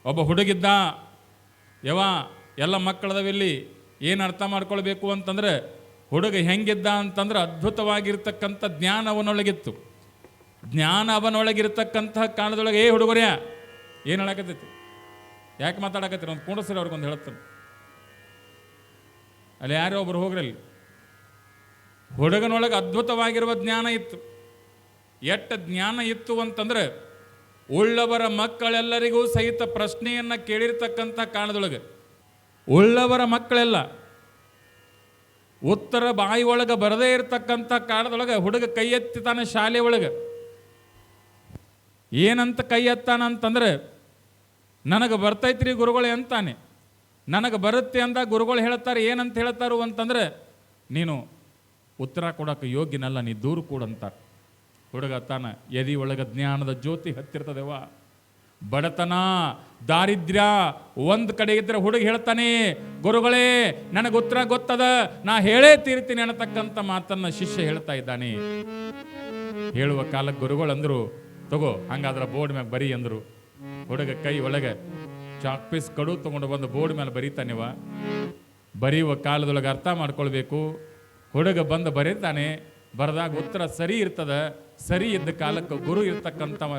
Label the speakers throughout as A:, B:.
A: ಒಬ್ಬ ಹುಡುಗಿದ್ದ, ಯವ ಎಲ್ಲ ಮಕ್ಕಳದವಿಲ್ಲಿ ಏನು ಅರ್ಥ ಮಾಡ್ಕೊಳ್ಬೇಕು ಅಂತಂದ್ರೆ, ಹುಡುಗ ಹೆಂಗಿದ್ದ ಅಂತಂದ್ರೆ ಅದ್ಭುತವಾಗಿರ್ತಕ್ಕಂಥ ಜ್ಞಾನ ಅವನೊಳಗಿತ್ತು. ಜ್ಞಾನ ಅವನೊಳಗಿರ್ತಕ್ಕಂಥ ಕಾರಣದೊಳಗೆ, ಹುಡುಗರ್ಯಾ ಏನು ಹೇಳಕತ್ತೈತಿ, ಯಾಕೆ ಮಾತಾಡಕತ್ತೀರಿ, ಒಂದು ಕೂಡಿಸ್ರಿ ಅವ್ರಿಗೊಂದು ಹೇಳ್ತಾನೆ. ಅಲ್ಲಿ ಯಾರೋ ಒಬ್ರು ಹೋಗ್ರಲ್ಲಿ. ಹುಡುಗನೊಳಗೆ ಅದ್ಭುತವಾಗಿರುವ ಜ್ಞಾನ ಇತ್ತು. ಎಷ್ಟು ಜ್ಞಾನ ಇತ್ತು ಅಂತಂದ್ರೆ, ಉಳ್ಳವರ ಮಕ್ಕಳೆಲ್ಲರಿಗೂ ಸಹಿತ ಪ್ರಶ್ನೆಯನ್ನು ಕೇಳಿರ್ತಕ್ಕಂಥ ಕಾರಣದೊಳಗೆ ಉಳ್ಳವರ ಮಕ್ಕಳೆಲ್ಲ ಉತ್ತರ ಬಾಯಿ ಒಳಗೆ ಬರದೇ ಇರತಕ್ಕಂಥ ಕಾರಣದೊಳಗೆ ಹುಡುಗ ಕೈ ಎತ್ತಿತಾನೆ ಶಾಲೆ ಒಳಗೆ. ಏನಂತ ಕೈ ಎತ್ತಾನಂತಂದ್ರೆ, ನನಗೆ ಬರ್ತೈತ್ರಿ ಗುರುಗಳೇ ಅಂತಾನೆ. ನನಗೆ ಬರುತ್ತೆ ಅಂದ ಗುರುಗಳು ಹೇಳ್ತಾರೆ, ಏನಂತ ಹೇಳ್ತಾರು ಅಂತಂದ್ರೆ, ನೀನು ಉತ್ತರ ಕೊಡೋಕೆ ಯೋಗ್ಯನಲ್ಲ, ನೀ ದೂರ ಕೊಡಂತಾರೆ. ಹುಡುಗ ತಾನ ಎದಿ ಒಳಗೆ ಜ್ಞಾನದ ಜ್ಯೋತಿ ಹತ್ತಿರ್ತದೆವ. ಬಡತನ ದಾರಿದ್ರ್ಯ ಒಂದು ಕಡೆ ಇದ್ರೆ ಹುಡುಗ ಹೇಳ್ತಾನೆ, ಗುರುಗಳೇ ನನಗೆ ಉತ್ತರ ಗೊತ್ತದ, ನಾ ಹೇಳೇ ತೀರ್ತೀನಿ ಅನ್ನತಕ್ಕಂಥ ಮಾತನ್ನ ಶಿಷ್ಯ ಹೇಳ್ತಾ ಇದ್ದಾನೆ. ಹೇಳುವ ಕಾಲಕ್ಕೆ ಗುರುಗಳು ಅಂದರು, ತಗೋ ಹಂಗಾದ್ರೆ ಬೋರ್ಡ್ ಮ್ಯಾಗ ಬರೀ ಅಂದರು. ಹುಡುಗ ಕೈ ಒಳಗೆ ಚಾಕ್ ಪೀಸ್ ಕಡು ತಗೊಂಡು ಬಂದು ಬೋರ್ಡ್ ಮೇಲೆ ಬರೀತಾನೆವ. ಬರೆಯುವ ಕಾಲದೊಳಗೆ ಅರ್ಥ ಮಾಡ್ಕೊಳ್ಬೇಕು. ಹುಡುಗ ಬಂದು ಬರೀತಾನೆ, ಬರೆದಾಗ ಉತ್ತರ ಸರಿ ಇರ್ತದ. ಸರಿ ಇದ್ದ ಕಾಲಕ್ಕೆ ಗುರು ಇರ್ತಕ್ಕಂಥವ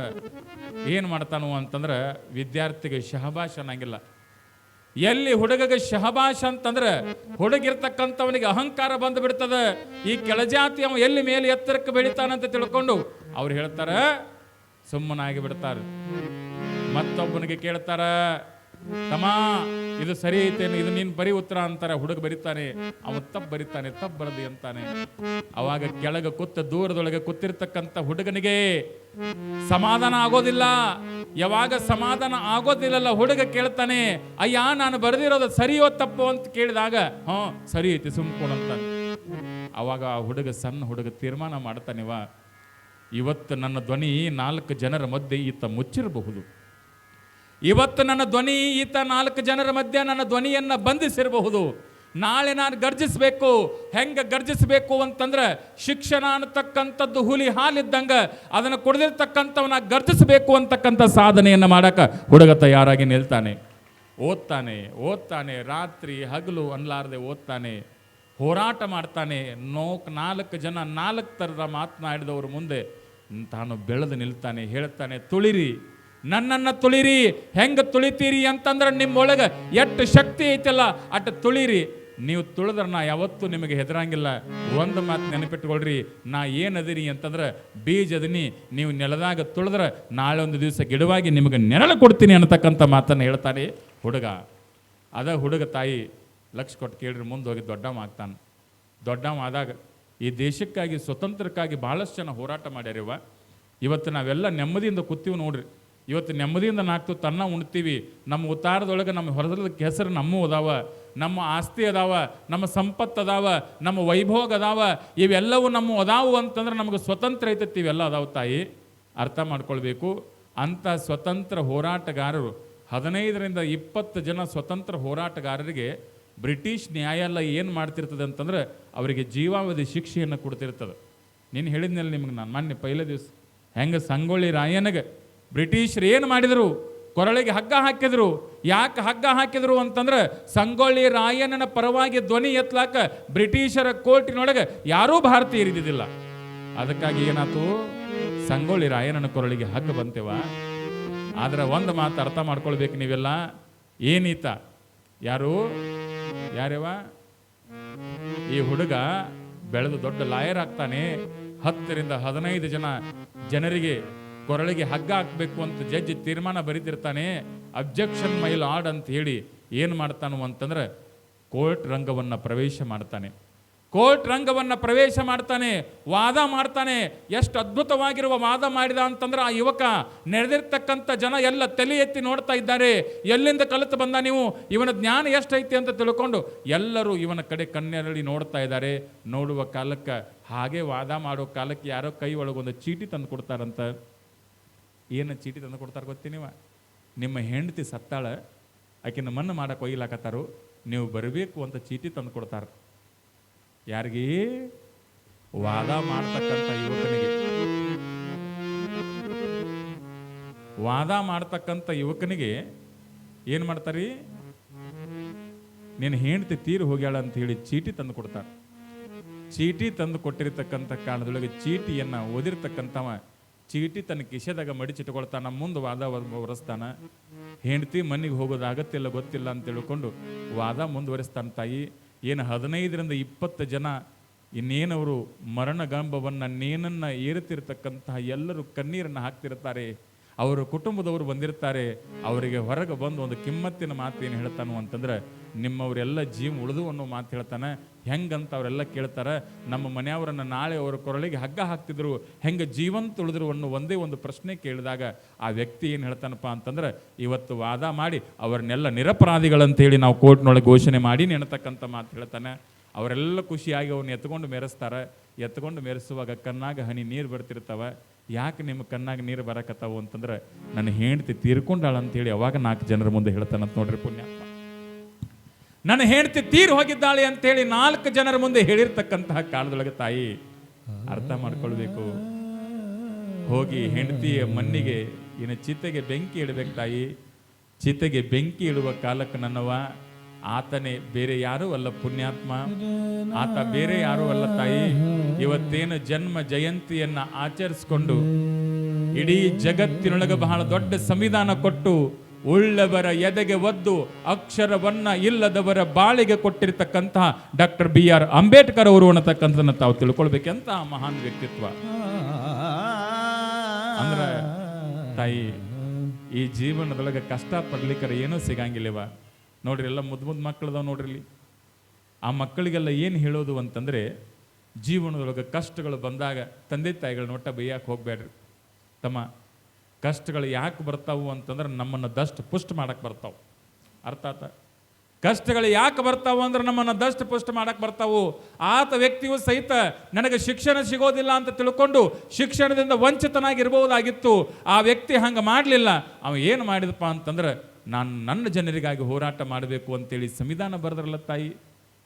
A: ಏನು ಮಾಡ್ತಾನೋ ಅಂತಂದ್ರೆ, ವಿದ್ಯಾರ್ಥಿಗೆ ಶಹಬಾಷ್ ಅನ್ನಂಗಿಲ್ಲ. ಎಲ್ಲಿ ಹುಡುಗಗೆ ಶಹಬಾಷ್ ಅಂತಂದ್ರೆ, ಹುಡುಗಿರ್ತಕ್ಕಂಥವನಿಗೆ ಅಹಂಕಾರ ಬಂದು ಬಿಡ್ತದ. ಈ ಕೆಳಜಾತಿ ಅವ ಎಲ್ಲಿ ಮೇಲೆ ಎತ್ತರಕ್ಕೆ ಬೆಳಿತಾನಂತ ತಿಳ್ಕೊಂಡು ಅವ್ರು ಹೇಳ್ತಾರ, ಸುಮ್ಮನಾಗಿ ಬಿಡ್ತಾರೆ. ಮತ್ತೊಬ್ಬನಿಗೆ ಕೇಳ್ತಾರ, ತಮ್ಮ ಇದು ಸರಿ ಐತೇನು, ಇದು ನೀನು ಬರೀ ಉತ್ತರ ಅಂತಾರೆ. ಹುಡುಗ ಬರೀತಾನೆ, ಅವನು ತಪ್ಪು ಬರೀತಾನೆ, ತಪ್ಪು ಬರದಿ ಅಂತಾನೆ. ಅವಾಗ ಕೆಳಗೆ ಕೂತ ದೂರದೊಳಗೆ ಕೂತಿರ್ತಕ್ಕಂಥ ಹುಡುಗನಿಗೆ ಸಮಾಧಾನ ಆಗೋದಿಲ್ಲ. ಯಾವಾಗ ಸಮಾಧಾನ ಆಗೋದಿಲ್ಲಲ್ಲ, ಹುಡುಗ ಕೇಳ್ತಾನೆ, ಅಯ್ಯ ನಾನು ಬರೆದಿರೋದು ಸರಿಯೋ ತಪ್ಪು ಅಂತ ಕೇಳಿದಾಗ, ಸರಿ ಐತಿ ಸುಮ್ಕೊಂಡಂತ. ಅವಾಗ ಆ ಹುಡುಗ, ಸಣ್ಣ ಹುಡುಗ ತೀರ್ಮಾನ ಮಾಡ್ತಾನಿವ, ಇವತ್ತು ನನ್ನ ಧ್ವನಿ 4 ಜನರ ಮಧ್ಯೆ ಈತ ಮುಚ್ಚಿರಬಹುದು. ಇವತ್ತು ನನ್ನ ಧ್ವನಿ ಈತ 4 ಜನರ ಮಧ್ಯೆ ನನ್ನ ಧ್ವನಿಯನ್ನು ಬಂಧಿಸಿರಬಹುದು. ನಾಳೆ ನಾನು ಗರ್ಜಿಸಬೇಕು. ಹೆಂಗೆ ಗರ್ಜಿಸಬೇಕು ಅಂತಂದ್ರೆ, ಶಿಕ್ಷಣ ಅನ್ನತಕ್ಕಂಥದ್ದು ಹುಲಿ ಹಾಲಿದ್ದಂಗ ಅದನ್ನು ಕುಡಿದಿರ್ತಕ್ಕಂಥವನ್ನ ಗರ್ಜಿಸಬೇಕು ಅಂತಕ್ಕಂಥ ಸಾಧನೆಯನ್ನು ಮಾಡಕ್ಕೆ ಹುಡುಗ ತಯಾರಾಗಿ ನಿಲ್ತಾನೆ. ಓದ್ತಾನೆ, ರಾತ್ರಿ ಹಗಲು ಅನ್ಲಾರದೆ ಓದ್ತಾನೆ, ಹೋರಾಟ ಮಾಡ್ತಾನೆ. 4 ಜನ 4 ಥರದ ಮಾತನಾಡಿದವ್ರ ಮುಂದೆ ತಾನು ಬೆಳೆದು ನಿಲ್ತಾನೆ. ಹೇಳ್ತಾನೆ, ತುಳಿರಿ, ನನ್ನನ್ನು ತುಳಿರಿ. ಹೆಂಗೆ ತುಳಿತೀರಿ ಅಂತಂದ್ರೆ, ನಿಮ್ಮೊಳಗೆ ಎಷ್ಟು ಶಕ್ತಿ ಐತಲ್ಲ ಅಟ್ಟು ತುಳಿರಿ. ನೀವು ತುಳಿದ್ರೆ ನಾ ಯಾವತ್ತೂ ನಿಮಗೆ ಹೆದರಂಗಿಲ್ಲ. ಒಂದು ಮಾತು ನೆನಪಿಟ್ಕೊಳ್ರಿ, ನಾ ಏನದಿರಿ ಅಂತಂದ್ರೆ ಬೀಜ ಅದೀನಿ. ನೀವು ನೆಲದಾಗ ತುಳಿದ್ರೆ ನಾಳೆ ಒಂದು ದಿವಸ ಗಿಡವಾಗಿ ನಿಮಗೆ ನೆರಳು ಕೊಡ್ತೀನಿ ಅನ್ನತಕ್ಕಂಥ ಮಾತನ್ನು ಹೇಳ್ತಾನೆ ಹುಡುಗ. ಹುಡುಗ ತಾಯಿ ಲಕ್ಷ ಕೊಟ್ಟು ಕೇಳ್ರಿ, ಮುಂದೆ ಹೋಗಿ ದೊಡ್ಡವ ಆಗ್ತಾನೆ. ದೊಡ್ಡವ ಆದಾಗ ಈ ದೇಶಕ್ಕಾಗಿ, ಸ್ವತಂತ್ರಕ್ಕಾಗಿ ಭಾಳಷ್ಟು ಜನ ಹೋರಾಟ ಮಾಡ್ಯಾರಿವ. ಇವತ್ತು ನಾವೆಲ್ಲ ನೆಮ್ಮದಿಯಿಂದ ಕೂತೀವಿ ನೋಡ್ರಿ. ಇವತ್ತು ನೆಮ್ಮದಿಯಿಂದ 4 ತುತ್ತು ಅನ್ನ ಉಣ್ತೀವಿ. ನಮ್ಮ ಉತ್ತಾರದೊಳಗೆ ನಮ್ಮ ಹೊರದಕ್ಕೆ ಹೆಸರು ನಮ್ಮ ಅದಾವ, ನಮ್ಮ ಆಸ್ತಿ ಅದಾವ, ನಮ್ಮ ಸಂಪತ್ತು ಅದಾವ, ನಮ್ಮ ವೈಭೋಗ ಅದಾವ. ಇವೆಲ್ಲವೂ ನಮ್ಮ ಅದಾವು ಅಂತಂದ್ರೆ ನಮಗೆ ಸ್ವತಂತ್ರ ಐತೈತಿ. ಇವೆಲ್ಲ ಅದಾವ ತಾಯಿ, ಅರ್ಥ ಮಾಡ್ಕೊಳ್ಬೇಕು. ಅಂಥ ಸ್ವತಂತ್ರ ಹೋರಾಟಗಾರರು 15ರಿಂದ 20 ಜನ ಸ್ವತಂತ್ರ ಹೋರಾಟಗಾರರಿಗೆ ಬ್ರಿಟಿಷ್ ನ್ಯಾಯಾಲಯ ಏನು ಮಾಡ್ತಿರ್ತದೆ ಅಂತಂದ್ರೆ, ಅವರಿಗೆ ಜೀವಾವಧಿ ಶಿಕ್ಷೆಯನ್ನು ಕೊಡ್ತಿರ್ತದೆ. ನೀನು ಹೇಳಿದ್ಮೇಲೆ ನಿಮ್ಗೆ ನಾನು ಮೊನ್ನೆ ಪೈಲೆ ದಿವಸ ಹೆಂಗೆ ಸಂಗೊಳ್ಳಿ ರಾಯನಿಗೆ ಬ್ರಿಟಿಷರು ಏನು ಮಾಡಿದರು, ಕೊರಳಿಗೆ ಹಗ್ಗ ಹಾಕಿದ್ರು. ಯಾಕೆ ಹಗ್ಗ ಹಾಕಿದ್ರು ಅಂತಂದ್ರೆ, ಸಂಗೊಳ್ಳಿ ರಾಯಣ್ಣನ ಪರವಾಗಿ ಧ್ವನಿ ಎತ್ತಲಾಕ ಬ್ರಿಟಿಷರ ಕೋರ್ಟಿನೊಳಗೆ ಯಾರೂ ಭಾರತೀಯರು ಇದ್ದಿದ್ದಿಲ್ಲ. ಅದಕ್ಕಾಗಿ ಏನಾಯ್ತು, ಸಂಗೊಳ್ಳಿ ರಾಯಣ್ಣನ ಕೊರಳಿಗೆ ಹಗ್ಗ ಬಂತೇವ. ಆದ್ರೆ ಒಂದು ಮಾತು ಅರ್ಥ ಮಾಡ್ಕೊಳ್ಬೇಕು ನೀವೆಲ್ಲ, ಏನೀತ ಯಾರ್ಯವ ಈ ಹುಡುಗ ಬೆಳೆದು ದೊಡ್ಡ ಲಾಯರ್ ಆಗ್ತಾನೆ. 10ರಿಂದ 15 ಜನರಿಗೆ ಕೊರಳಿಗೆ ಹಗ್ಗ ಹಾಕಬೇಕು ಅಂತ ಜಡ್ಜ್ ತೀರ್ಮಾನ ಬರೀತಿರ್ತಾನೆ. ಅಬ್ಜೆಕ್ಷನ್ ಮೈ ಲಾರ್ಡ್ ಅಂತ ಹೇಳಿ ಏನು ಮಾಡ್ತಾನು ಅಂತಂದ್ರೆ, ಕೋರ್ಟ್ ರಂಗವನ್ನು ಪ್ರವೇಶ ಮಾಡ್ತಾನೆ. ವಾದ ಮಾಡ್ತಾನೆ. ಎಷ್ಟು ಅದ್ಭುತವಾಗಿರುವ ವಾದ ಮಾಡಿದ ಅಂತಂದ್ರೆ, ಆ ಯುವಕ ನೆರೆದಿರ್ತಕ್ಕಂಥ ಜನ ಎಲ್ಲ ತಲೆ ಎತ್ತಿ ನೋಡ್ತಾ ಇದ್ದಾರೆ. ಎಲ್ಲಿಂದ ಕಲಿತು ಬಂದ ನೀವು, ಇವನ ಜ್ಞಾನ ಎಷ್ಟೈತಿ ಅಂತ ತಿಳ್ಕೊಂಡು ಎಲ್ಲರೂ ಇವನ ಕಡೆ ಕಣ್ಣೆರಳಿ ನೋಡ್ತಾ ಇದ್ದಾರೆ. ನೋಡುವ ಕಾಲಕ್ಕೆ, ಹಾಗೆ ವಾದ ಮಾಡೋ ಕಾಲಕ್ಕೆ ಯಾರೋ ಕೈ ಒಳಗೊಂದು ಚೀಟಿ ತಂದು ಕೊಡ್ತಾರಂತ. ಏನು ಚೀಟಿ ತಂದು ಕೊಡ್ತಾರೆ ಗೊತ್ತೀನಿವ, ನಿಮ್ಮ ಹೆಂಡತಿ ಸತ್ತಾಳ, ಆಕಿನ ಮಣ್ಣು ಮಾಡಕ್ಕೆ ಒಯ್ಲಾಕತ್ತಾರು, ನೀವು ಬರಬೇಕು ಅಂತ ಚೀಟಿ ತಂದು ಕೊಡ್ತಾರೆ. ಯಾರಿಗೆ? ವಾದ ಮಾಡ್ತಕ್ಕಂಥ ಯುವಕನಿಗೆ ಏನು ಮಾಡ್ತಾರಿ? ನಿನ್ನ ಹೆಂಡತಿ ತೀರು ಹೋಗ್ಯಾಳ ಅಂತ ಹೇಳಿ ಚೀಟಿ ತಂದು ಕೊಡ್ತಾರೆ. ಚೀಟಿ ತಂದು ಕೊಟ್ಟಿರ್ತಕ್ಕಂಥ ಕಾರಣದೊಳಗೆ ಚೀಟಿಯನ್ನು ಓದಿರ್ತಕ್ಕಂಥವ ಚೀಟಿ ತನ್ನ ಕಿಶೆದಾಗ ಮಡಿಚಿಟ್ಕೊಳ್ತಾನ, ಮುಂದೆ ವಾದ ಹೊರಸ್ತಾನ. ಹೆಂಡತಿ ಮನೆಗೆ ಹೋಗೋದು ಆಗತ್ತಿಲ್ಲ ಗೊತ್ತಿಲ್ಲ ಅಂತ ತಿಳ್ಕೊಂಡು ವಾದ ಮುಂದುವರಿಸ್ತಾನ. ತಾಯಿ ಏನು 15ರಿಂದ 20 ಜನ ಇನ್ನೇನವರು ಮರಣಗಂಬವನ್ನು ನೇನನ್ನು ಏರುತ್ತಿರ್ತಕ್ಕಂತಹ ಎಲ್ಲರೂ ಕಣ್ಣೀರನ್ನು ಹಾಕ್ತಿರ್ತಾರೆ. ಅವರ ಕುಟುಂಬದವರು ಬಂದಿರ್ತಾರೆ. ಅವರಿಗೆ ಹೊರಗೆ ಬಂದು ಒಂದು ಕಿಮ್ಮತ್ತಿನ ಮಾತು ಏನು ಹೇಳ್ತಾನು ಅಂತಂದ್ರೆ, ನಿಮ್ಮವರೆಲ್ಲ ಜೀವ ಉಳಿದು ಅನ್ನೋ ಮಾತು ಹೇಳ್ತಾನೆ. ಹೆಂಗಂತ ಅವರೆಲ್ಲ ಕೇಳ್ತಾರೆ. ನಮ್ಮ ಮನೆಯವರನ್ನು ನಾಳೆ ಅವರ ಕೊರಳಿಗೆ ಹಗ್ಗ ಹಾಕ್ತಿದ್ರು, ಹೆಂಗೆ ಜೀವಂತ ಉಳಿದ್ರು ಅನ್ನೋ ಒಂದೇ ಒಂದು ಪ್ರಶ್ನೆ ಕೇಳಿದಾಗ ಆ ವ್ಯಕ್ತಿ ಏನು ಹೇಳ್ತಾನಪ್ಪ ಅಂತಂದ್ರೆ, ಇವತ್ತು ವಾದ ಮಾಡಿ ಅವರನ್ನೆಲ್ಲ ನಿರಪರಾಧಿಗಳಂತೇಳಿ ನಾವು ಕೋರ್ಟ್ನೊಳಗೆ ಘೋಷಣೆ ಮಾಡಿ ನೆನತಕ್ಕಂಥ ಮಾತು ಹೇಳ್ತಾನೆ. ಅವರೆಲ್ಲ ಖುಷಿಯಾಗಿ ಅವನ್ನ ಎತ್ಕೊಂಡು ಮೆರೆಸ್ತಾರೆ. ಎತ್ಕೊಂಡು ಮೆರೆಸುವಾಗ ಕಣ್ಣಾಗ ಹನಿ ನೀರು ಬರ್ತಿರ್ತಾವೆ. ಯಾಕೆ ನಿಮ್ಮ ಕಣ್ಣಾಗ ನೀರು ಬರಕತ್ತಾವು ಅಂತಂದ್ರೆ, ನನ್ನ ಹೆಂಡತಿ ತೀರ್ಕೊಂಡಾಳ ಅಂತೇಳಿ ಅವಾಗ 4 ಜನರ ಮುಂದೆ ಹೇಳ್ತಾನಂತ ನೋಡ್ರಿ ಪುಣ್ಯಾತ್ಮ. ನನ್ನ ಹೆಂಡತಿ ತೀರ್ ಹೋಗಿದ್ದಾಳೆ ಅಂತೇಳಿ 4 ಜನರ ಮುಂದೆ ಹೇಳಿರ್ತಕ್ಕಂತಹ ಕಾಲದೊಳಗೆ ತಾಯಿ ಅರ್ಥ ಮಾಡ್ಕೊಳ್ಬೇಕು. ಹೋಗಿ ಹೆಂಡತಿಯ ಮಣ್ಣಿಗೆ ಇನ್ನು ಚಿತೆಗೆ ಬೆಂಕಿ ಇಡಬೇಕು ತಾಯಿ. ಚಿತೆಗೆ ಬೆಂಕಿ ಇಡುವ ಕಾಲಕ್ಕೆ ನನ್ನವ ಆತನೇ, ಬೇರೆ ಯಾರೂ ಅಲ್ಲ ಪುಣ್ಯಾತ್ಮ. ಆತ ಬೇರೆ ಯಾರೂ ಅಲ್ಲ ತಾಯಿ. ಇವತ್ತೇನು ಜನ್ಮ ಜಯಂತಿಯನ್ನ ಆಚರಿಸಿಕೊಂಡು ಇಡೀ ಜಗತ್ತಿನೊಳಗೆ ಬಹಳ ದೊಡ್ಡ ಸಂವಿಧಾನ ಕೊಟ್ಟು ಉಳ್ಳವರ ಎದೆಗೆ ಒದ್ದು ಅಕ್ಷರವನ್ನ ಇಲ್ಲದವರ ಬಾಳಿಗೆ ಕೊಟ್ಟಿರ್ತಕ್ಕಂತಹ ಡಾಕ್ಟರ್ BR ಅಂಬೇಡ್ಕರ್ ಅವರು ಅನ್ನತಕ್ಕಂಥದನ್ನ ತಾವು ತಿಳ್ಕೊಳ್ಬೇಕಂತ ಮಹಾನ್ ವ್ಯಕ್ತಿತ್ವ. ಅಂದ್ರ ತಾಯಿ, ಈ ಜೀವನದೊಳಗೆ ಕಷ್ಟ ಪಡ್ಲಿಕ್ಕರ ಏನೂ ಸಿಗಂಗಿಲ್ಲವ. ನೋಡ್ರಿ, ಎಲ್ಲ ಮುದ್ದು ಮಕ್ಕಳದಾವ ನೋಡ್ರಿ. ಆ ಮಕ್ಕಳಿಗೆಲ್ಲ ಏನು ಹೇಳೋದು ಅಂತಂದ್ರೆ, ಜೀವನದೊಳಗೆ ಕಷ್ಟಗಳು ಬಂದಾಗ ತಂದೆ ತಾಯಿಗಳನ್ನ ಒಟ್ಟ ಬೈಯಕ್ಕೆ ಹೋಗ್ಬೇಡ್ರಿ ತಮ್ಮ. ಕಷ್ಟಗಳು ಯಾಕೆ ಬರ್ತಾವು ಅಂತಂದ್ರೆ ನಮ್ಮನ್ನು ದಷ್ಟ ಪುಷ್ಟ ಮಾಡಕ್ಕೆ ಬರ್ತಾವು. ಅರ್ಥ ಆತ? ಕಷ್ಟಗಳು ಯಾಕೆ ಬರ್ತಾವು ಅಂದ್ರೆ ನಮ್ಮನ್ನು ದಷ್ಟ ಪುಷ್ಟ ಮಾಡಕ್ಕೆ ಬರ್ತಾವು. ಆತ ವ್ಯಕ್ತಿಯು ಸಹಿತ ನನಗೆ ಶಿಕ್ಷಣ ಸಿಗೋದಿಲ್ಲ ಅಂತ ತಿಳ್ಕೊಂಡು ಶಿಕ್ಷಣದಿಂದ ವಂಚಿತನಾಗಿರ್ಬೋದಾಗಿತ್ತು. ಆ ವ್ಯಕ್ತಿ ಹಂಗೆ ಮಾಡಲಿಲ್ಲ. ಅವ ಏನು ಮಾಡಿದಪ್ಪ ಅಂತಂದ್ರೆ, ನಾನು ನನ್ನ ಜನರಿಗಾಗಿ ಹೋರಾಟ ಮಾಡಬೇಕು ಅಂತೇಳಿ ಸಂವಿಧಾನ ಬರೆದ್ರಲ್ಲ ತಾಯಿ.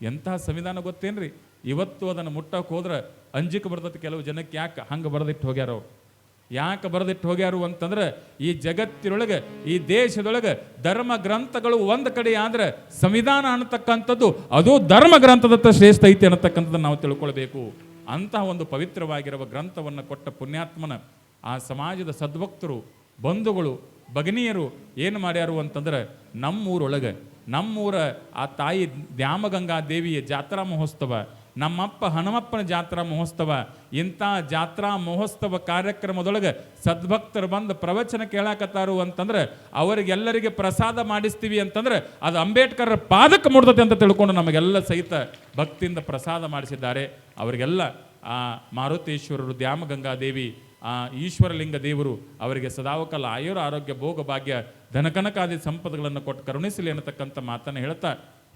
A: ಎಂತಹ ಸಂವಿಧಾನ ಗೊತ್ತೇನ್ರಿ? ಇವತ್ತು ಅದನ್ನು ಮುಟ್ಟಕ್ಕೆ ಹೋದ್ರೆ ಅಂಜಿಕೆ ಬರ್ತದೆ ಕೆಲವು ಜನಕ್ಕೆ. ಯಾಕೆ ಹಂಗೆ ಬರೆದಿಟ್ಟು ಹೋಗ್ಯಾರೋ? ಯಾಕೆ ಬರೆದಿಟ್ಟು ಹೋಗ್ಯಾರು ಅಂತಂದ್ರೆ, ಈ ಜಗತ್ತಿನೊಳಗೆ ಈ ದೇಶದೊಳಗೆ ಧರ್ಮ ಗ್ರಂಥಗಳು ಒಂದು ಕಡೆ ಆದ್ರೆ ಸಂವಿಧಾನ ಅನ್ನತಕ್ಕಂಥದ್ದು ಅದು ಧರ್ಮ ಗ್ರಂಥದತ್ತ ಶ್ರೇಷ್ಠ ಐತಿ ಅನ್ನತಕ್ಕಂಥದ್ದನ್ನು ನಾವು ತಿಳ್ಕೊಳ್ಬೇಕು. ಅಂತಹ ಒಂದು ಪವಿತ್ರವಾಗಿರುವ ಗ್ರಂಥವನ್ನು ಕೊಟ್ಟ ಪುಣ್ಯಾತ್ಮನ ಆ ಸಮಾಜದ ಸದ್ಭಕ್ತರು, ಬಂಧುಗಳು, ಭಗಿನಿಯರು ಏನು ಮಾಡ್ಯಾರು ಅಂತಂದ್ರೆ, ನಮ್ಮೂರ ಆ ತಾಯಿ ದ್ಯಾಮಗಂಗಾ ದೇವಿಯ ಜಾತ್ರಾ ಮಹೋತ್ಸವ, ನಮ್ಮಪ್ಪ ಹನುಮಪ್ಪನ ಜಾತ್ರಾ ಮಹೋತ್ಸವ, ಇಂಥ ಜಾತ್ರಾ ಮಹೋತ್ಸವ ಕಾರ್ಯಕ್ರಮದೊಳಗೆ ಸದ್ಭಕ್ತರು ಬಂದು ಪ್ರವಚನ ಕೇಳಾಕತ್ತಾರು ಅಂತಂದ್ರೆ ಅವರಿಗೆಲ್ಲರಿಗೆ ಪ್ರಸಾದ ಮಾಡಿಸ್ತೀವಿ ಅಂತಂದ್ರೆ ಅದು ಅಂಬೇಡ್ಕರ್ ಪಾದಕ್ಕೆ ಮುಡ್ದತೆ ಅಂತ ತಿಳ್ಕೊಂಡು ನಮಗೆಲ್ಲ ಸಹಿತ ಭಕ್ತಿಯಿಂದ ಪ್ರಸಾದ ಮಾಡಿಸಿದ್ದಾರೆ. ಅವರಿಗೆಲ್ಲ ಆ ಮಾರುತೇಶ್ವರರು, ದ್ಯಾಮಗಂಗಾ ದೇವಿ, ಆ ಈಶ್ವರಲಿಂಗ ದೇವರು ಅವರಿಗೆ ಸದಾವಕಾಲ ಆಯುರ ಆರೋಗ್ಯ ಭೋಗ ಭಾಗ್ಯ ಧನಕನಕಾದಿ ಸಂಪದಗಳನ್ನು ಕೊಟ್ಟು ಕರುಣಿಸಲಿ ಅನ್ನತಕ್ಕಂಥ ಮಾತನ್ನು ಹೇಳ್ತಾ